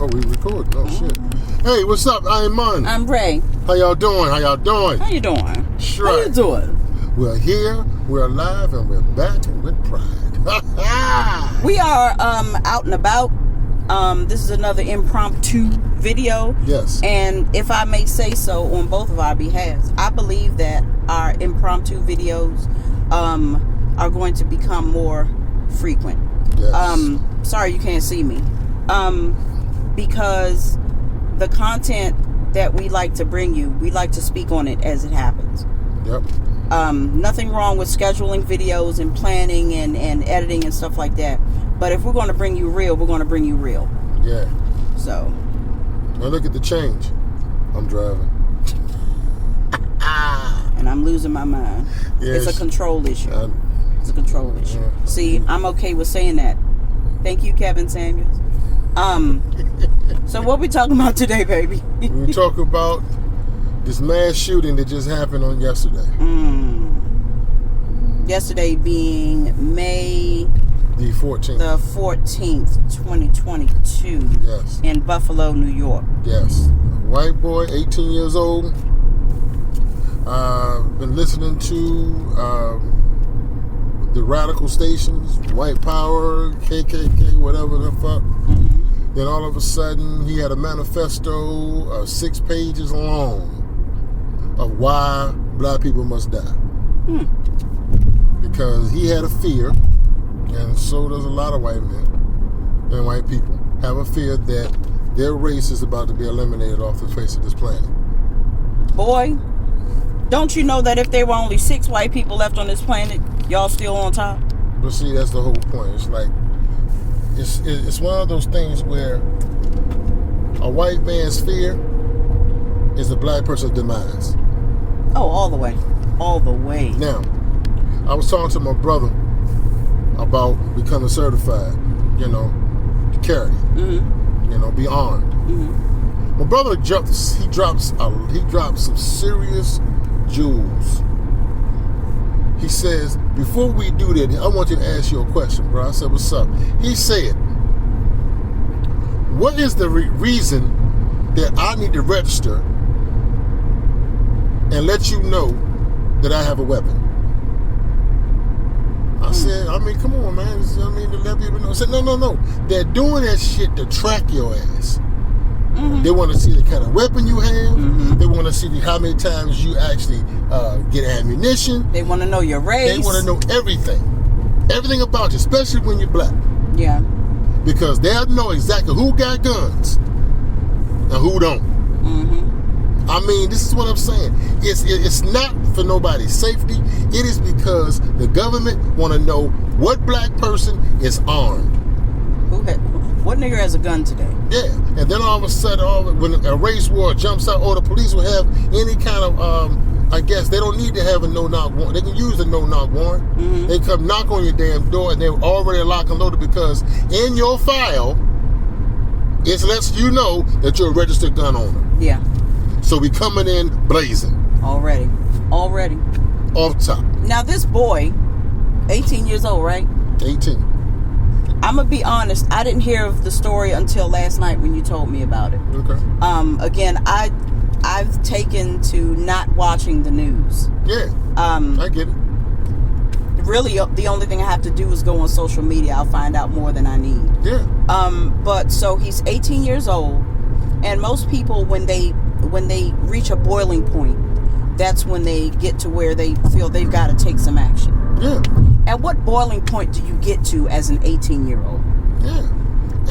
Oh, we recording. Oh, shit. Hey, what's up? I'm Mon. I'm Ray. How y'all doing? How you doing? Sure. How you doing? We're here, we're alive, and we're back with pride. We are out and about. This is another impromptu video. Yes. And if I may say so on both of our behalves, I believe that our impromptu videos are going to become more frequent. Yes. Sorry you can't see me. Because the content that we like to bring you, we like to speak on it as it happens. Yep. Nothing wrong with scheduling videos and planning and editing and stuff like that. But if we're going to bring you real, we're going to bring you real. Yeah. So. Now look at the change. I'm driving. And I'm losing my mind. Yes. It's a control issue. It's a control issue. See, I'm okay with saying that. Thank you, Kevin Samuels. So what we talking about today, baby? We talk about this mass shooting that just happened on yesterday. Yesterday being May the 14th. The 14th, 2022. Yes. In Buffalo, New York. Yes. White boy, 18 years old. Been listening to the radical stations, White Power, KKK, whatever the fuck. Then all of a sudden, he had a manifesto 6 pages long of why black people must die. Because he had a fear, and so does a lot of white men and white people, have a fear that their race is about to be eliminated off the face of this planet. Boy, don't you know that if there were only 6 white people left on this planet, y'all still on top? But see, that's the whole point. It's like, it's one of those things where a white man's fear is a black person's demise. Oh, all the way. All the way. Now, I was talking to my brother about becoming certified, to carry, be armed. My brother drops some serious jewels. He says, before we do that, I want you to ask you a question, bro. I said, what's up? He said, what is the reason that I need to register and let you know that I have a weapon? I said, come on, man. To let people know. I said, no. They're doing that shit to track your ass. They want to see the kind of weapon you have. They want to see how many times you actually get ammunition. They want to know your race. They want to know everything. Everything about you, especially when you're black. Yeah. Because they'll know exactly who got guns and who don't. This is what I'm saying. It's not for nobody's safety. It is because the government want to know what black person is armed. What nigger has a gun today? Yeah, and then all of a sudden, when a race war jumps out, or the police will have any kind of, I guess they don't need to have a no-knock warrant. They can use a no-knock warrant. They come knock on your damn door, and they're already locked and loaded because in your file, it lets you know that you're a registered gun owner. Yeah. So we coming in blazing. Already. Off top. Now this boy, 18 years old, right? 18. I'm gonna be honest. I didn't hear of the story until last night when you told me about it. Okay. Again, I've taken to not watching the news. Yeah. I get it. Really, the only thing I have to do is go on social media. I'll find out more than I need. Yeah. But so he's 18 years old, and most people when they reach a boiling point, that's when they get to where they feel they've got to take some action. Yeah. At what boiling point do you get to as an 18-year-old? Yeah.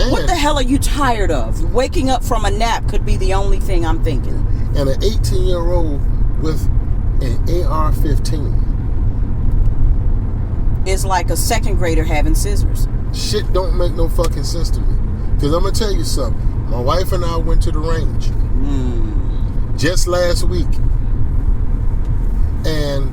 And what the hell are you tired of? Waking up from a nap could be the only thing I'm thinking. And an 18-year-old with an AR-15 is like a second grader having scissors. Shit don't make no fucking sense to me. Because I'm going to tell you something. My wife and I went to the range just last week. And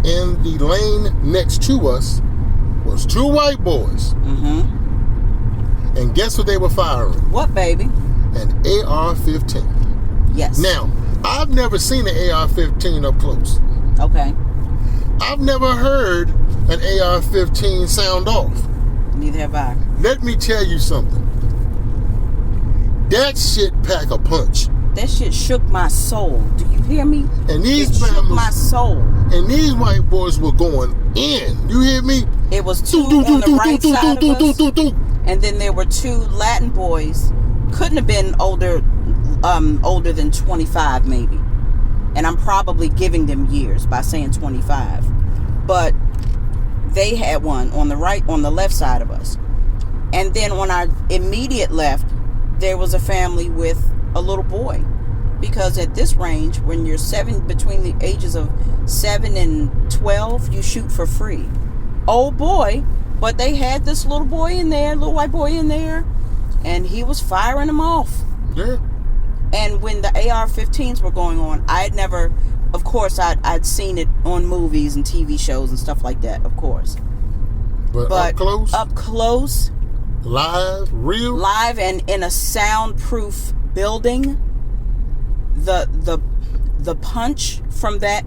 in the lane next to us was 2 white boys. And guess what they were firing? What, baby? An AR-15. Yes. Now, I've never seen an AR-15 up close. Okay. I've never heard an AR-15 sound off. Neither have I. Let me tell you something. That shit pack a punch. That shit shook my soul. Do you hear me? And these it shook families, my soul. And these white boys were going in. You hear me? It was two on the right side of us. And then there were two Latin boys. Couldn't have been older than 25 maybe. And I'm probably giving them years by saying 25. But they had one on the left side of us. And then on our immediate left, there was a family with a little boy. Because at this range, when you're between the ages of 7 and 12, you shoot for free. Old boy, but they had this little boy in there, little white boy in there, and he was firing them off. Yeah. And when the AR-15s were going on, of course, I'd seen it on movies and TV shows and stuff like that, of course. But up close, live and in a soundproof building, the punch from that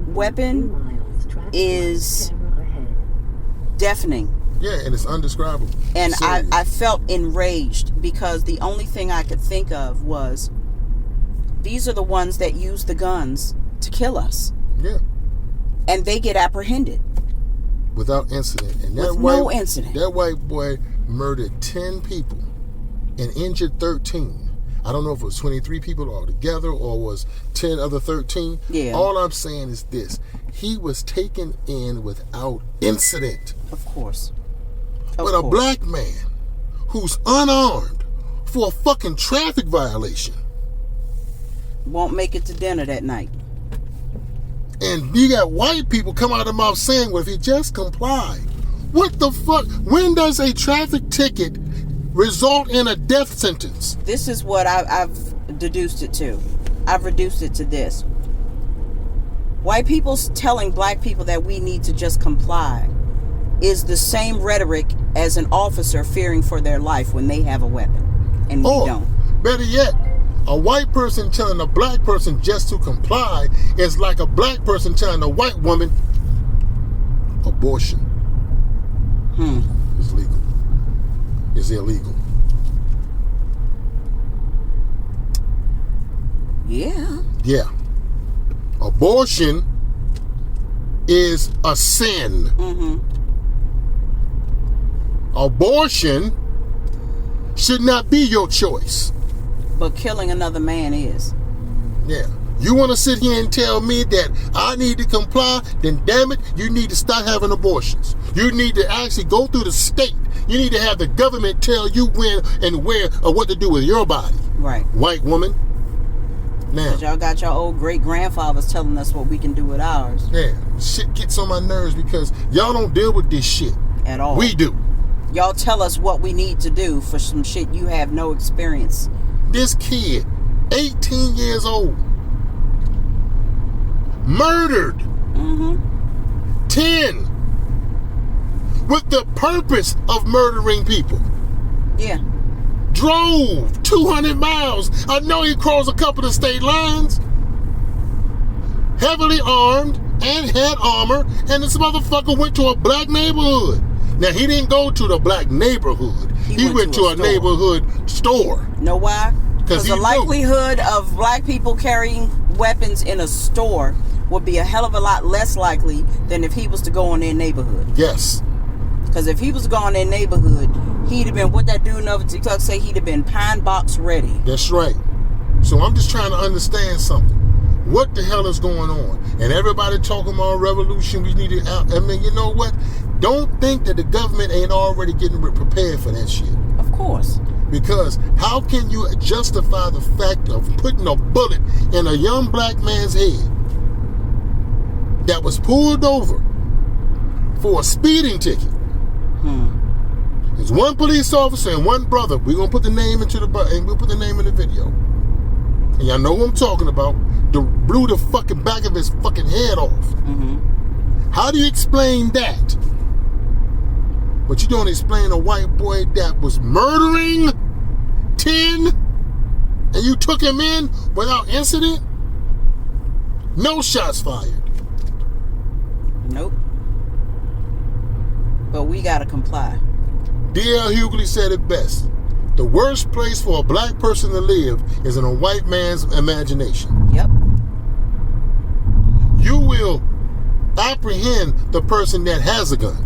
weapon is deafening. Yeah, and it's undescribable. And I felt enraged because the only thing I could think of was, these are the ones that use the guns to kill us. Yeah. And they get apprehended. Without incident. And no incident. That white boy murdered 10 people and injured 13. I don't know if it was 23 people altogether or was 10 other 13. Yeah. All I'm saying is this. He was taken in without incident. Of course. But a black man who's unarmed for a fucking traffic violation won't make it to dinner that night. And you got white people come out of their mouth saying, well, if you just comply. What the fuck? When does a traffic ticket result in a death sentence? This is what I've deduced it to. I've reduced it to this. White people telling black people that we need to just comply is the same rhetoric as an officer fearing for their life when they have a weapon. And we don't. Better yet, a white person telling a black person just to comply is like a black person telling a white woman abortion is legal. Is illegal. Yeah. Yeah. Abortion is a sin. Mm-hmm. Abortion should not be your choice. But killing another man is. Yeah. You want to sit here and tell me that I need to comply? Then damn it, you need to stop having abortions. You need to actually go through the state. You need to have the government tell you when and where or what to do with your body. Right. White woman. Now. Y'all got your old great-grandfathers telling us what we can do with ours. Yeah. Shit gets on my nerves because y'all don't deal with this shit. At all. We do. Y'all tell us what we need to do for some shit you have no experience. This kid, 18 years old, murdered 10 with the purpose of murdering people. Yeah. Drove 200 miles. I know he crossed a couple of state lines. Heavily armed and had armor, and this motherfucker went to a black neighborhood. Now, he didn't go to the black neighborhood. He went to a neighborhood store. Know why? Because the likelihood of black people carrying weapons in a store would be a hell of a lot less likely than if he was to go in their neighborhood. Yes. Because if he was to go in their neighborhood, he'd have been, what that dude over TikTok say, he'd have been pine box ready. That's right. So I'm just trying to understand something. What the hell is going on? And everybody talking about revolution. We need to, I mean, you know what? Don't think that the government ain't already getting prepared for that shit. Of course. Because how can you justify the fact of putting a bullet in a young black man's head that was pulled over for a speeding ticket? There's one police officer and one brother. We're gonna put the name and we'll put the name in the video. And y'all know who I'm talking about. Blew the fucking back of his fucking head off. How do you explain that? But you don't explain a white boy that was murdering 10 and you took him in without incident? No shots fired. Nope. But we gotta comply. D.L. Hughley said it best. The worst place for a black person to live is in a white man's imagination. Yep. You will apprehend the person that has a gun.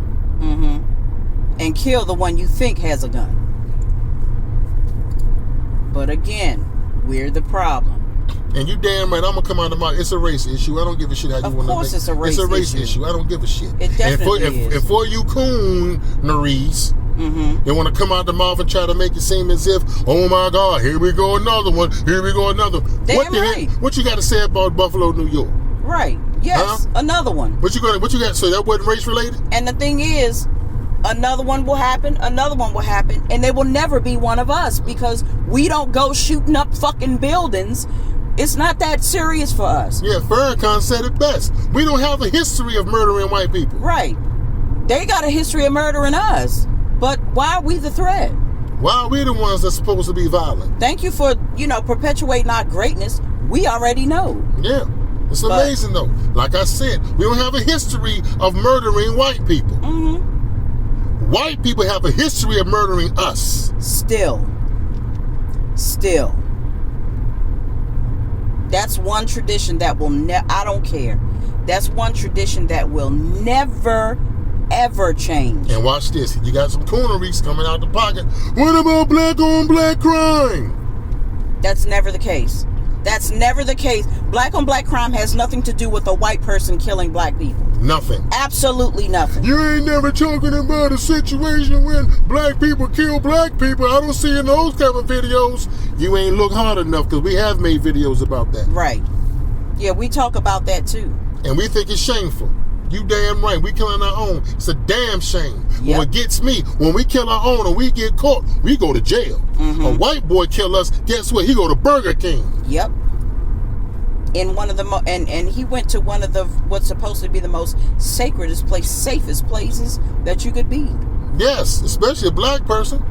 Mm-hmm. And kill the one you think has a gun. But again, we're the problem. And you damn right, I'm gonna come out of my. It's a race issue. I don't give a shit how you want to make it. Of course, it's a race issue. I don't give a shit. It definitely is. And for you cooneries, they want to come out the mouth and try to make it seem as if, oh my God, here we go another one. Here we go another. Damn right. What you got to say about Buffalo, New York? Right. Yes. Huh? Another one. What you got? So that wasn't race related? And the thing is, another one will happen, another one will happen, and they will never be one of us because we don't go shooting up fucking buildings. It's not that serious for us. Yeah, Farrakhan said it best. We don't have a history of murdering white people. Right. They got a history of murdering us. But why are we the threat? Why are we the ones that's supposed to be violent? Thank you for, perpetuating our greatness. We already know. Yeah. It's amazing though. Like I said, we don't have a history of murdering white people. Mm-hmm. White people have a history of murdering us. Still. That's one tradition that will I don't care. That's one tradition that will never, ever change. And watch this. You got some cooneries coming out the pocket. What about black on black crime? That's never the case. That's never the case. Black on black crime has nothing to do with a white person killing black people. Nothing. Absolutely nothing. You ain't never talking about a situation when black people kill black people. I don't see in those kind of videos. You ain't look hard enough because we have made videos about that. Right. Yeah, we talk about that too. And we think it's shameful. You damn right. We killing our own. It's a damn shame. Yep. What gets me, when we kill our own and we get caught, we go to jail. Mm-hmm. A white boy kill us, guess what? He go to Burger King. Yep. In one of the and he went to one of the what's supposed to be the most sacredest place, safest places that you could be. Yes, especially a black person.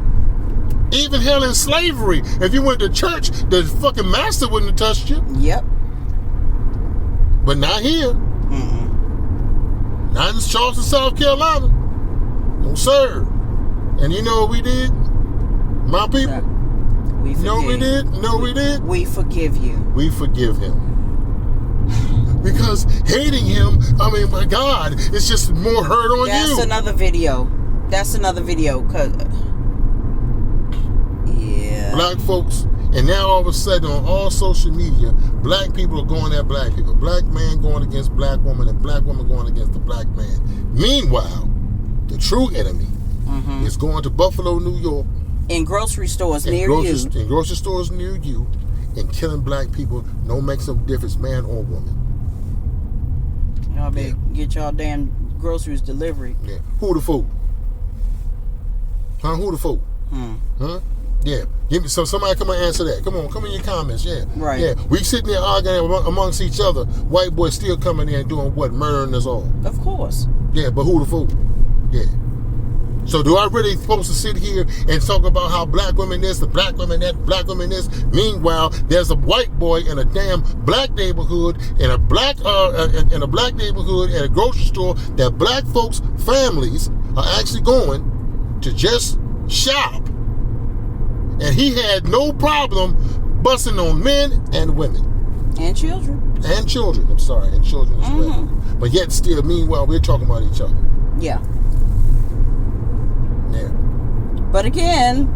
Even hell in slavery, if you went to church, the fucking master wouldn't have touched you. Yep. But not here. Mm-mm. Not in Charleston, South Carolina. No sir. And you know what we did? My people. We forgive. No, we did. No, we did. We forgive you. We forgive him. Because hating him, I mean, my God, it's just more hurt on you. That's another video. Cause yeah. Black folks, and now all of a sudden on all social media, black people are going at black people. Black man going against black woman, and black woman going against the black man. Meanwhile, the true enemy is going to Buffalo, New York. In grocery stores near you. In grocery stores near you, and killing black people. No makes no difference, man or woman. Y'all better get y'all damn groceries delivered. Yeah. Who the fool? Huh? Who the fool? Huh? Yeah. Give me somebody come and answer that. Come on, come in your comments. Yeah. Right. Yeah. We sitting there arguing amongst each other. White boys still coming in and doing what? Murdering us all. Of course. Yeah, but who the fool? Yeah. So do I really supposed to sit here and talk about how black women this, the black women that, black women this? Meanwhile, there's a white boy in a damn black neighborhood, in a black neighborhood at a grocery store that black folks' families are actually going to just shop. And he had no problem busting on men and women. And children. And children, I'm sorry, and children as well. But yet still, meanwhile, we're talking about each other. Yeah. Yeah. But again,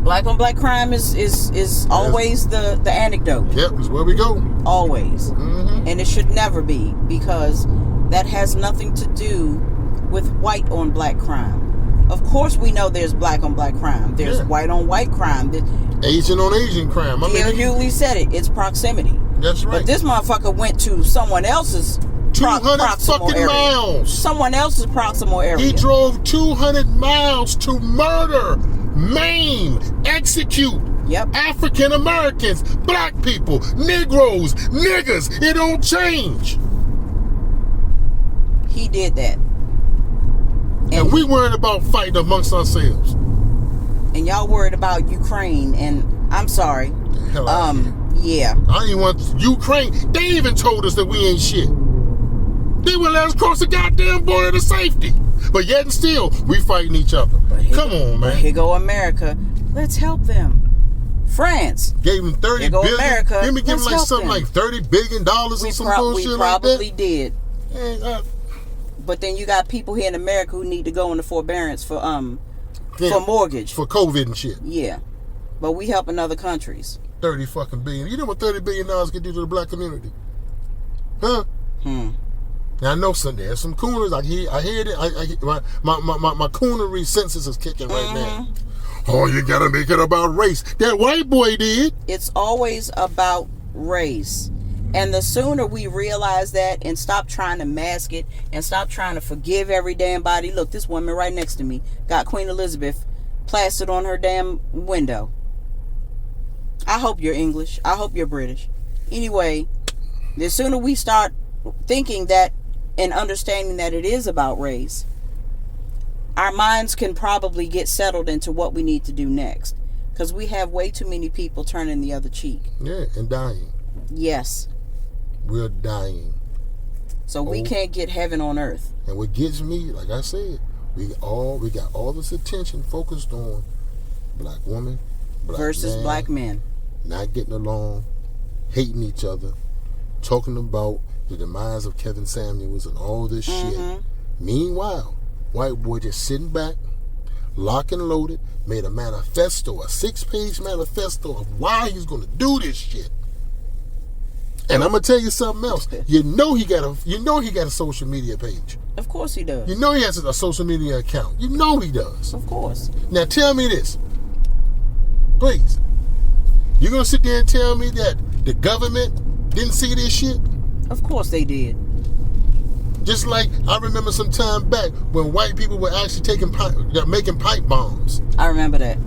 black on black crime is always the anecdote. Yep, that's where we go. Always. And it should never be, because that has nothing to do with white on black crime. Of course we know there's black on black crime. There's white on white crime. Asian on Asian crime. Hughley said it. It's proximity. That's right. But this motherfucker went to someone else's 200 fucking area. miles. Someone else's proximal area. He drove 200 miles to murder, maim, execute African Americans, black people, Negroes, niggas. It don't change. He did that. And we worried about fighting amongst ourselves. And y'all worried about Ukraine, and I'm sorry. Hell yeah. I didn't want Ukraine. They even told us that we ain't shit. They would let us cross the goddamn border to safety. But yet and still, we fighting each other. But Come on, man. Here go America. Let's help them. France gave them $30 billion. America. Give them like something like $30 billion or some bullshit we like that. probably did. But then you got people here in America who need to go into forbearance for mortgage. For COVID and shit. Yeah. But we helping other countries. 30 fucking billion. You know what $30 billion can do to the black community? Huh? Now I know there's some cooners. I hear it. My coonery senses is kicking right now. Oh, you gotta make it about race. That white boy did. It's always about race. And the sooner we realize that and stop trying to mask it and stop trying to forgive every damn body. Look, this woman right next to me got Queen Elizabeth plastered on her damn window. I hope you're English. I hope you're British. Anyway, the sooner we start thinking that and understanding that it is about race, our minds can probably get settled into what we need to do next. Because we have way too many people turning the other cheek. Yeah, and dying. Yes. We're dying. So we can't get heaven on earth. And what gets me, like I said, we got all this attention focused on black woman, black versus man, black men. Not getting along, hating each other, talking about the demise of Kevin Samuels and all this shit. Meanwhile, white boy just sitting back, lock and loaded, made a manifesto, a 6-page manifesto of why he's going to do this shit. And I'm gonna tell you something else. You know he got a social media page. Of course he does. You know he has a social media account. You know he does. Of course. Now tell me this, please. You gonna sit there and tell me that the government didn't see this shit? Of course they did. Just like I remember some time back when white people were actually making pipe bombs. I remember that.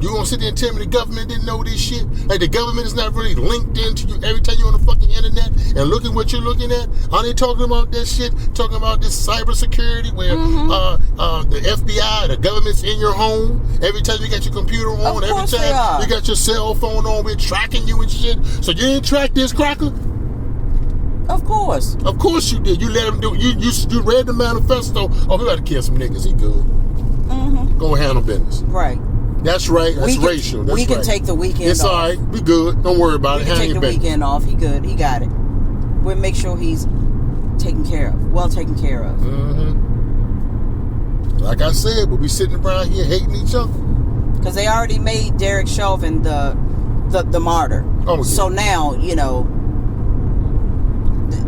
You gonna sit there and tell me the government didn't know this shit? Like the government is not really linked into you every time you're on the fucking internet and look at what you're looking at? Are they talking about this shit? Talking about this cybersecurity where the FBI, the government's in your home every time you got your computer on, every time you got your cell phone on, we're tracking you and shit. So you didn't track this cracker? Of course. Of course you did. You let him do it. You read the manifesto. Oh, we gotta kill some niggas. He good. Go handle business. Right. That's right. That's racial. That's we can take the weekend off. It's all right. We good. Don't worry about it. We can take the weekend off. He good. He got it. We'll make sure he's taken care of. Well taken care of. Like I said, we'll be sitting around here hating each other. Because they already made Derek Chauvin the martyr. Oh, yeah. So now, you know,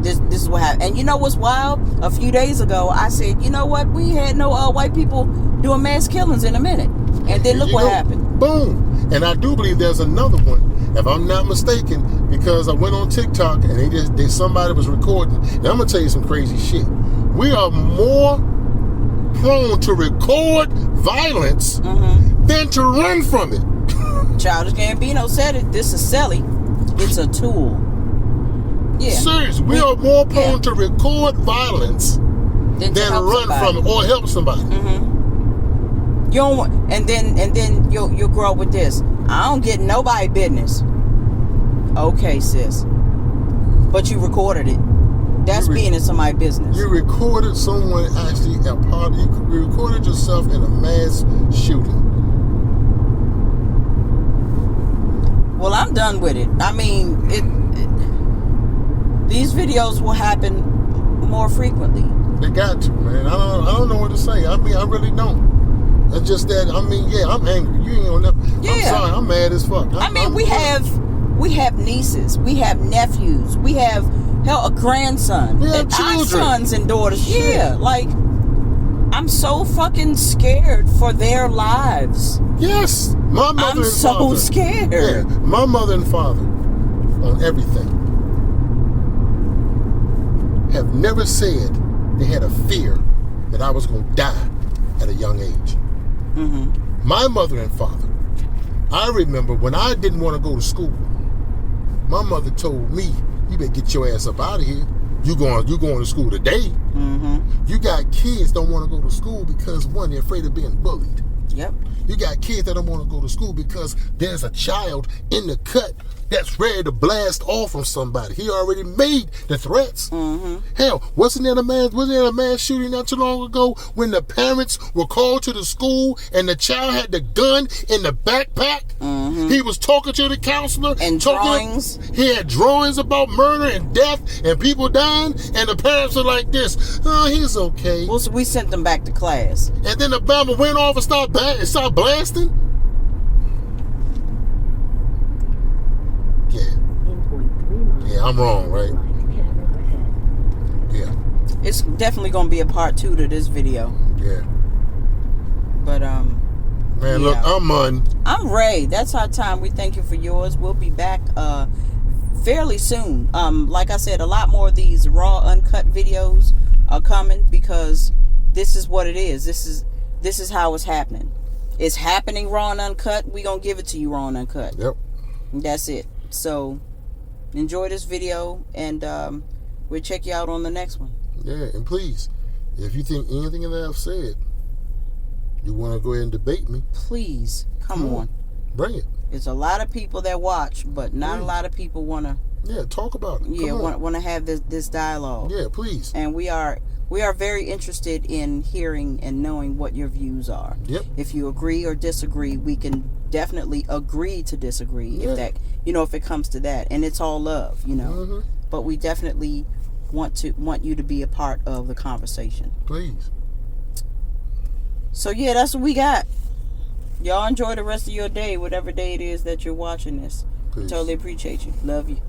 this is what happened. And you know what's wild? A few days ago, I said, you know what? We had no white people doing mass killings in a minute. And then look what happened. Boom. And I do believe there's another one, if I'm not mistaken, because I went on TikTok and somebody was recording. Now I'm gonna tell you some crazy shit. We are more prone to record violence than to run from it. Childish Gambino said it. This is silly. It's a tool. Yeah. Seriously, we are more prone to record violence than run from it or help somebody. You don't want, and then you'll grow up with this. I don't get nobody business. Okay, sis. But you recorded it. That's being in somebody's business. You recorded someone actually a part. You recorded yourself in a mass shooting. Well, I'm done with it. I mean, these videos will happen more frequently. They got to, man. I don't know what to say. I mean, I really don't. It's just that, I mean, yeah, I'm angry. You ain't gonna never. I'm sorry, I'm mad as fuck. We have nieces, we have nephews, we have a grandson, we have children. Our sons and daughters. Shit. Yeah, like I'm so fucking scared for their lives. Yes, my mother and father. I'm so scared. Yeah, my mother and father on everything have never said they had a fear that I was gonna die at a young age. My mother and father, I remember when I didn't want to go to school, my mother told me, you better get your ass up out of here. You going to school today. You got kids don't want to go to school because, one, they're afraid of being bullied. Yep. You got kids that don't want to go to school because there's a child in the cut that's ready to blast off on somebody. He already made the threats. Hell, wasn't there a mass shooting not too long ago when the parents were called to the school and the child had the gun in the backpack? He was talking to the counselor and drawings. He had drawings about murder and death and people dying, and the parents are like this. Oh, he's okay. Well, so we sent them back to class. And then the bomber went off and started blasting. Yeah, I'm wrong, right? Yeah. It's definitely gonna be a part 2 to this video. Yeah. But man, yeah. Look, I'm Ray. That's our time. We thank you for yours. We'll be back fairly soon. Like I said, a lot more of these raw, uncut videos are coming because this is what it is. This is how it's happening. It's happening raw and uncut. We gonna give it to you raw and uncut. Yep. That's it. So enjoy this video, and we'll check you out on the next one. Yeah, and please, if you think anything that I've said, you want to go ahead and debate me, please come on. Bring it. There's a lot of people that watch, but not a lot of people want to. Yeah, talk about it. Yeah, want to have this dialogue. Yeah, please. And we are very interested in hearing and knowing what your views are. Yep. If you agree or disagree, we can definitely agree to disagree. Yeah. If that, if it comes to that, and it's all love, But we definitely want you to be a part of the conversation. Please. So yeah, that's what we got. Y'all enjoy the rest of your day, whatever day it is that you're watching this. Peace. Totally appreciate you. Love you.